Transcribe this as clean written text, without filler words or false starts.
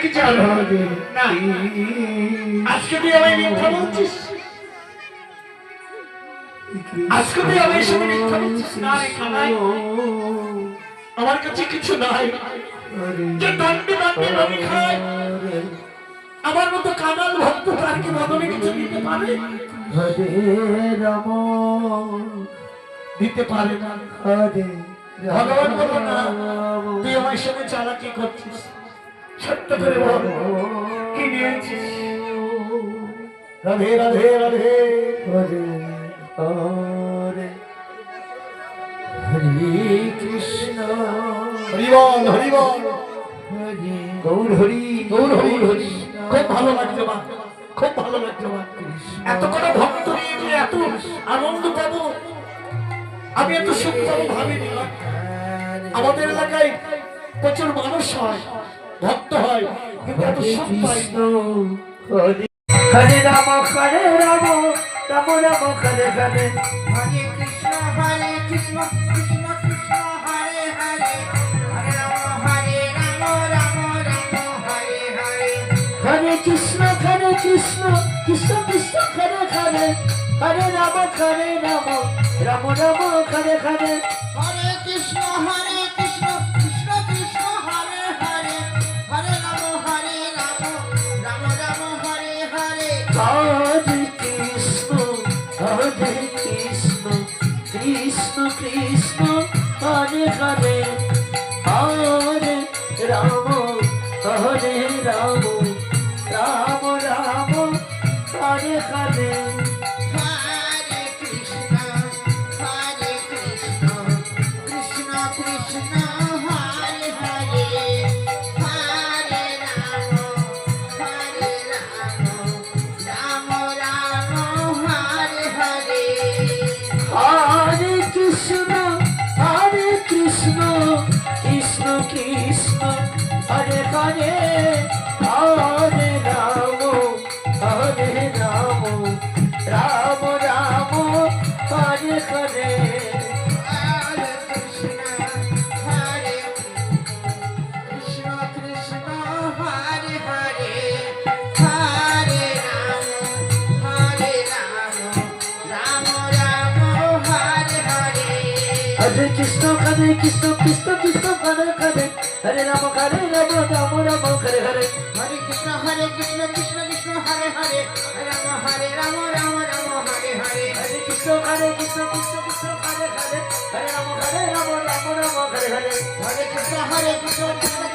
কি জানো না আজকে তুই আমায় মিথ্যা বলছিস আজকে তুই আমায় এসব মিথ্যা বলছিস না রে কানাই আমার কাছে কিছু নাই যে দণ্ডে দণ্ডে আমি খাই আমার মতো কানাল ভক্ত তার কি বদলে কিছু দিতে পারে দিতে পারে না ভগবান বলো না তুই আমার সঙ্গে চালাকি করছিস সত্য করে বল কি নিয়েছিস রাধে রাধে রাধে রাধে হরে হরে কৃষ্ণ হরি বল হরি বল গৌর হরি গৌর হরি হরি খুব ভালো লাগছে মা খুব ভালো লাগছে মা এত কোনো ভক্ত নিয়ে এত আনন্দ পাবো আমি এত সুখ পাবো ভাবিনি আমাদের এলাকায় প্রচুর মানুষ হয় ভক্ত হয় কিন্তু এত সুখ পাই হরে রাম রাম রাম রাম হরে হরে হরে কৃষ্ণ কৃষ্ণ কৃষ্ণ হরে হরে হরে রাম রাম রাম হরে হরে হরে কৃষ্ণ কৃষ্ণ কৃষ্ণ হরে হরে হরে রাম রাম রাম রাম হরে হরে হরে কৃষ্ণ কৃষ্ণ কৃষ্ণ হরে হরে হরে রাম রাম রাম হরে হরে হরে কৃষ্ণ কৃষ্ণ কৃষ্ণ হরে হরে হরে রাম রাম রাম হরে হরে কৃষ্ণ হরে হরে হরে রাম রাম রাম হরে হরে হরে কৃষ্ণ কৃষ্ণ হরে হরে হরে রাম রাম রাম হরে হরে হরে কৃষ্ণ কৃষ্ণ কৃষ্ণ কৃষ্ণ হরে হরে হরে রাম রাম রাম হরে হরে হরে কৃষ্ণ কৃষ্ণ কৃষ্ণ হরে হরে হরে রাম রাম রাম হরে হরে হরে কৃষ্ণ কৃষ্ণ কৃষ্ণ হরে হরে হরে রাম রাম রাম হরে হরে হরে কৃষ্ণ কৃষ্ণ